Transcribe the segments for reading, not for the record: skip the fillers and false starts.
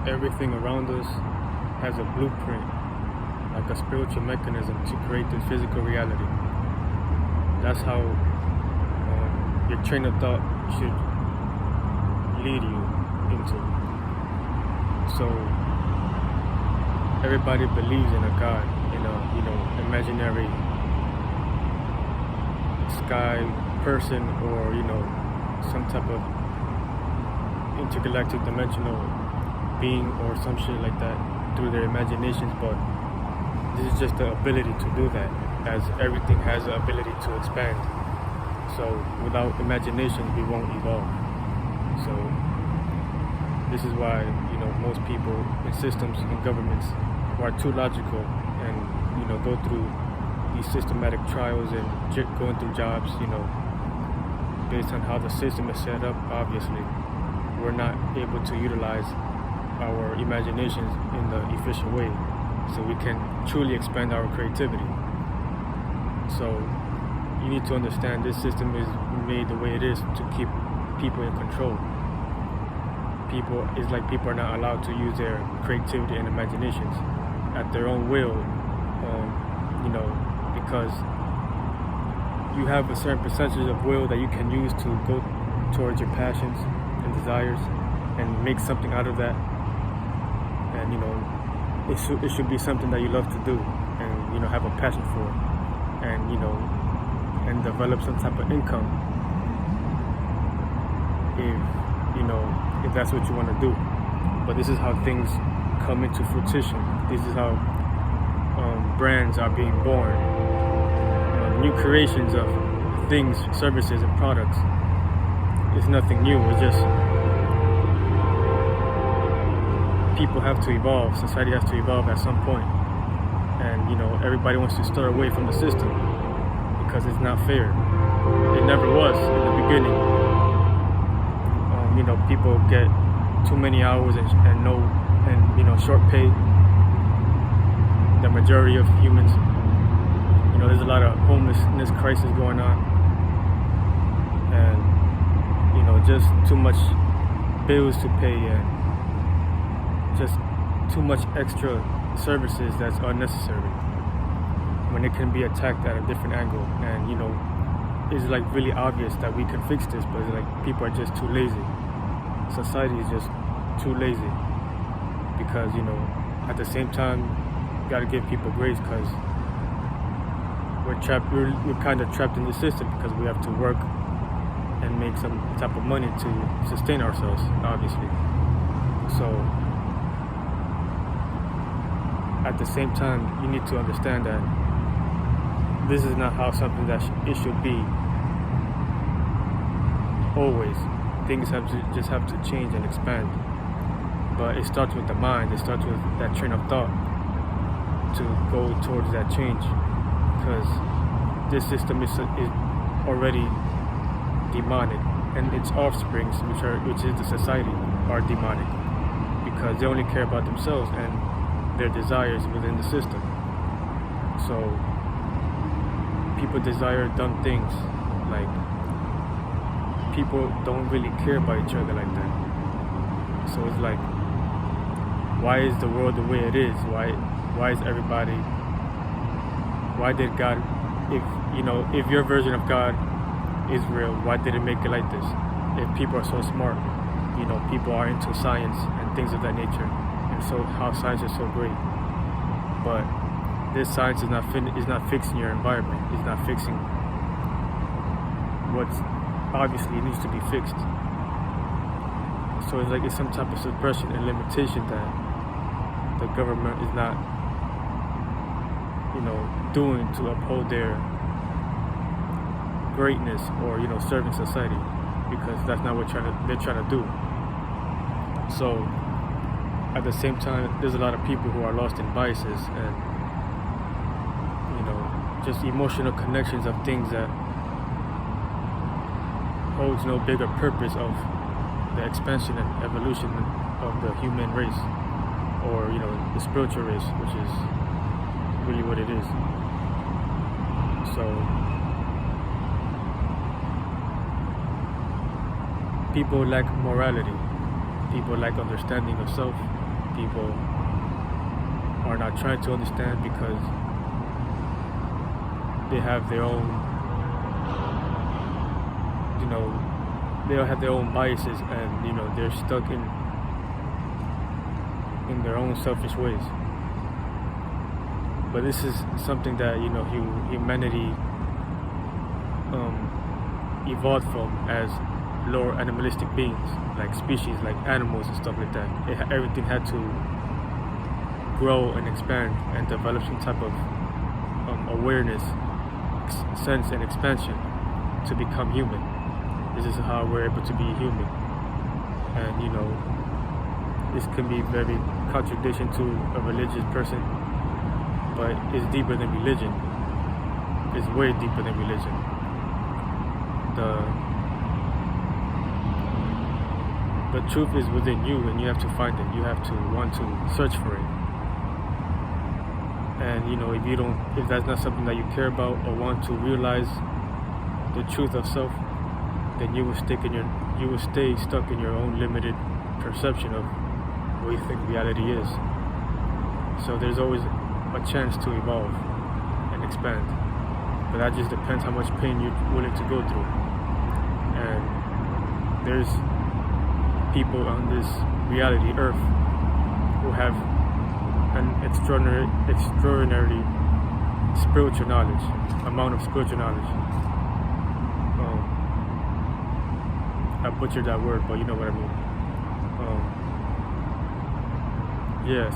everything around us has a blueprint, like a spiritual mechanism to create this physical reality. That's how your train of thought should lead you into. So everybody believes in a God, in a imaginary sky person, or some type of intergalactic dimensional being or some shit like that through their imaginations. But this is just the ability to do that, as everything has the ability to expand. So without imagination, we won't evolve. So this is why most people in systems and governments who are too logical and go through these systematic trials and going through jobs, based on how the system is set up. Obviously, we're not able to utilize our imaginations in the efficient way, so we can truly expand our creativity. So you need to understand this system is made the way it is to keep people in control. People are not allowed to use their creativity and imaginations at their own will, because you have a certain percentage of will that you can use to go towards your passions and desires and make something out of that. And it should be something that you love to do and have a passion for, and and develop some type of income if that's what you want to do. But this is how things come into fruition. This is how brands are being born, new creations of things, services, and products. It's nothing new. It's just people have to evolve. Society has to evolve at some point, and everybody wants to start away from the system because it's not fair. It never was in the beginning. People get too many hours and short pay. The majority of humans, there's a lot of homelessness crisis going on, and just too much bills to pay, and just too much extra services that's unnecessary when it can be attacked at a different angle. And it's really obvious that we can fix this, but it's people are just too lazy. Society is just too lazy, because at the same time you got to give people grace, because we're kind of trapped in the system, because we have to work and make some type of money to sustain ourselves, obviously. So at the same time, you need to understand that this is not how something that it should be always. Things have to change and expand, but it starts with the mind. It starts with that train of thought to go towards that change, because this system is already demonic, and its offsprings, which is the society, are demonic, because they only care about themselves and their desires within the system. So people desire dumb things, like people don't really care about each other like that. So it's why is the world the way it is? Why is everybody? Why did God, if your version of God is real, why did it make it like this? If people are so smart, people are into science and things of that nature, and so how science is so great. But this science is not fixing your environment. It's not fixing what's obviously needs to be fixed. So it's some type of suppression and limitation that the government is not doing to uphold their greatness or serving society, because that's not what they're trying to do. So at the same time, there's a lot of people who are lost in biases and just emotional connections of things that holds no bigger purpose of the expansion and evolution of the human race, or the spiritual race, which is really what it is. So people lack morality, people lack understanding of self, people are not trying to understand because they have their own, they all have their own biases, and they're stuck in their own selfish ways. But this is something that humanity evolved from as lower animalistic beings, like species, like animals and stuff like that. Everything had to grow and expand and develop some type of awareness, sense, and expansion to become human. This is how we're able to be human. And this can be very contradiction to a religious person, but it's deeper than religion. It's way deeper than religion. The truth is within you, and you have to find it. You have to want to search for it. And if that's not something that you care about or want to realize the truth of self, then you will stay stuck in your own limited perception of what you think reality is. So there's always a chance to evolve and expand, but that just depends how much pain you're willing to go through. And there's people on this reality earth who have an extraordinarily spiritual knowledge, amount of spiritual knowledge. I butchered that word, but you know what I mean.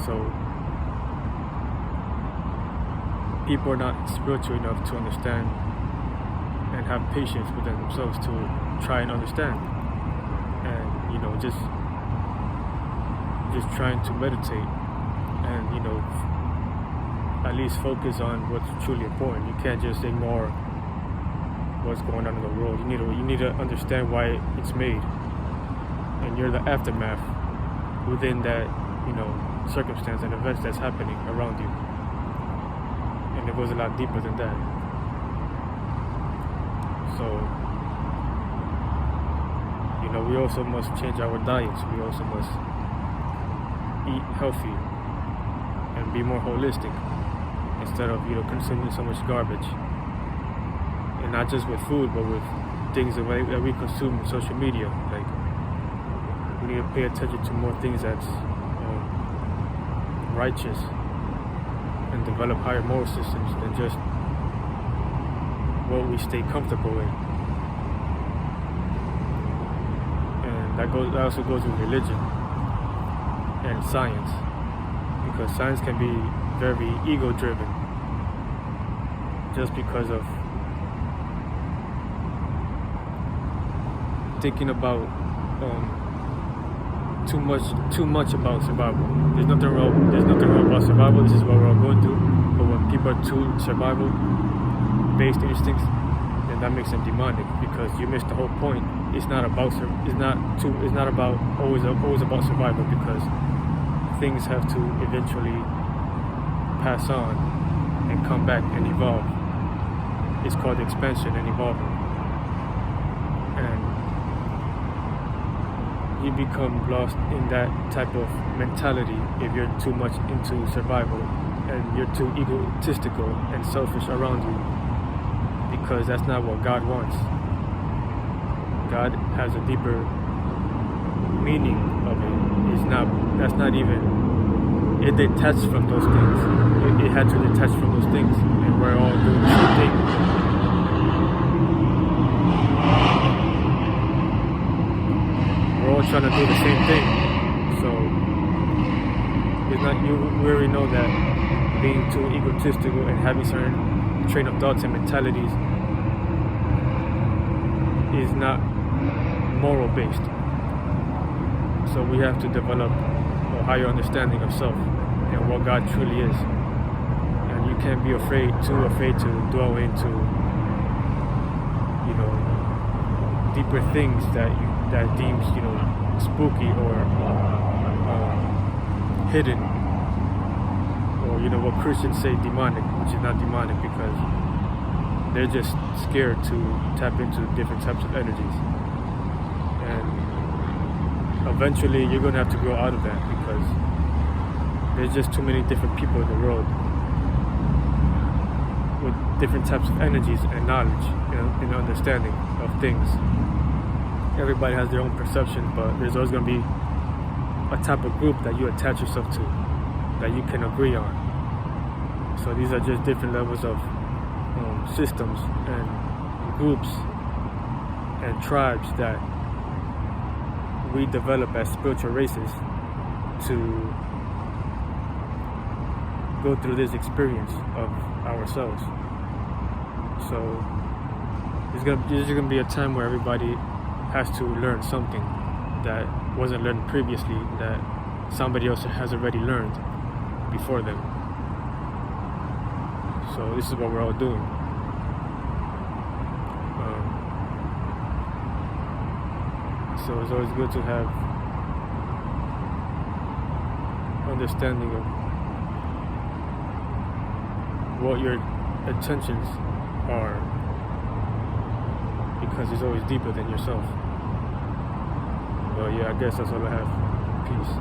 So people are not spiritual enough to understand and have patience within themselves to try and understand, and just trying to meditate and at least focus on what's truly important. You can't just ignore what's going on in the world. You need to understand why it's made, and you're the aftermath within that circumstance and events that's happening around you. And it goes a lot deeper than that. So we also must change our diets. We also must eat healthy and be more holistic instead of consuming so much garbage. And not just with food, but with things that we consume in social media. Like, we need to pay attention to more things that's righteous and develop higher moral systems than just what we stay comfortable in. And that also goes with religion and science, because science can be very ego-driven just because of thinking about too much about survival. There's nothing wrong about survival. This is what we're all going through. But when people are too survival-based instincts, then that makes them demonic, because you miss the whole point. It's not about always about survival, because things have to eventually pass on and come back and evolve. It's called expansion and evolving. And you become lost in that type of mentality if you're too much into survival and you're too egotistical and selfish around you, because that's not what God wants. God has a deeper meaning of it. It detached from those things. It had to detach from those things, and we're all doing the same thing. We're all trying to do the same thing. So we already know that being too egotistical and having certain train of thoughts and mentalities is not moral based. So we have to develop a higher understanding of self and what God truly is. And you can't be too afraid to dwell into deeper things that deems spooky or hidden, or what Christians say demonic, which is not demonic, because they're just scared to tap into different types of energies. And eventually you're going to have to grow out of that, because There's just too many different people in the world with different types of energies and knowledge and understanding of things. Everybody has their own perception, but there's always going to be a type of group that you attach yourself to, that you can agree on. So these are just different levels of systems and groups and tribes that we develop as spiritual races to go through this experience of ourselves. So there's gonna be a time where everybody has to learn something that wasn't learned previously, that somebody else has already learned before them. So this is what we're all doing. So it's always good to have understanding of what your intentions are, because it's always deeper than yourself. But yeah, I guess that's all I have. Peace.